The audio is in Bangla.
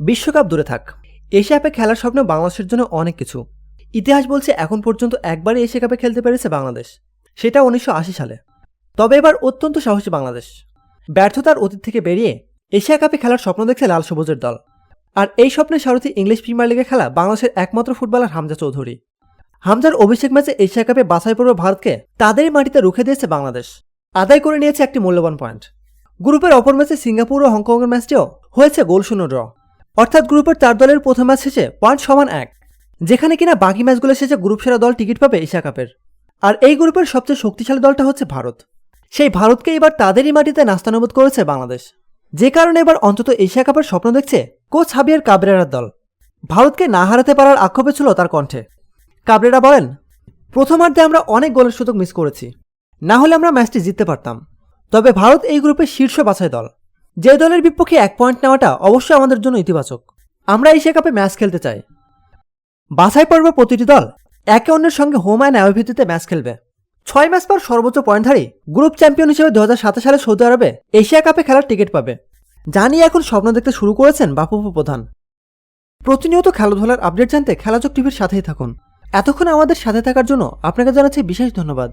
বিশ্বকাপ দূরে থাক, এশিয়া কাপে খেলার স্বপ্ন বাংলাদেশের জন্য অনেক কিছু। ইতিহাস বলছে এখন পর্যন্ত একবারই এশিয়া কাপে খেলতে পেরেছে বাংলাদেশ, সেটা 1980 সালে। তবে এবার অত্যন্ত সাহসী বাংলাদেশ। ব্যর্থতার অতীত থেকে বেরিয়ে এশিয়া কাপে খেলার স্বপ্ন দেখছে লাল সবুজের দল। আর এই স্বপ্নের সারথি ইংলিশ প্রিমিয়ার লিগে খেলা বাংলাদেশের একমাত্র ফুটবলার হামজা চৌধুরী। হামজার অভিষেক ম্যাচে এশিয়া কাপে বাছাই পর্ব ভারতকে তাদেরই মাটিতে রুখে দিয়েছে বাংলাদেশ, আদায় করে নিয়েছে একটি মূল্যবান পয়েন্ট। গ্রুপের অপর ম্যাচে সিঙ্গাপুর ও হংকংয়ের ম্যাচটিও হয়েছে গোলশূন্য ড্র, অর্থাৎ গ্রুপের 4 দলের প্রথম ম্যাচ শেষে পয়েন্ট সমান 1, যেখানে কিনা বাকি ম্যাচগুলো শেষে গ্রুপ সেরা দল টিকিট পাবে এশিয়া কাপের। আর এই গ্রুপের সবচেয়ে শক্তিশালী দলটা হচ্ছে ভারত। সেই ভারতকে এবার তাদেরই মাটিতে নাস্তানুবোধ করেছে বাংলাদেশ, যে কারণে এবার অন্তত এশিয়া কাপের স্বপ্ন দেখছে কোচ হাবিয়ার কাবরেরার দল। ভারতকে না হারাতে পারার আক্ষেপে ছিল তার কণ্ঠে। কাবরেরা বলেন, প্রথমার্ধে আমরা অনেক গোলের সুযোগ মিস করেছি, না হলে আমরা ম্যাচটি জিততে পারতাম। তবে ভারত এই গ্রুপের শীর্ষ বাছাই দল, যে দলের বিপক্ষে 1 পয়েন্ট নেওয়াটা অবশ্যই আমাদের জন্য ইতিবাচক। আমরা এশিয়া কাপে ম্যাচ খেলতে চাই। বাছাই পর্বে প্রতিটি দল একে অন্যের সঙ্গে হোম অ্যান্ড অ্যাওয়ে ভিত্তিতে ম্যাচ খেলবে। 6 ম্যাচ পর সর্বোচ্চ পয়েন্টধারী গ্রুপ চ্যাম্পিয়ন হিসেবে 2027 সালে সৌদি আরবে এশিয়া কাপে খেলার টিকিট পাবে, যা নিয়ে এখন স্বপ্ন দেখতে শুরু করেছেন বাফুফে প্রধান। প্রতিনিয়ত খেলাধুলার আপডেট জানতে খেলাচক টিভির সাথেই থাকুন। এতক্ষণ আমাদের সাথে থাকার জন্য আপনাকে জানাচ্ছি বিশেষ ধন্যবাদ।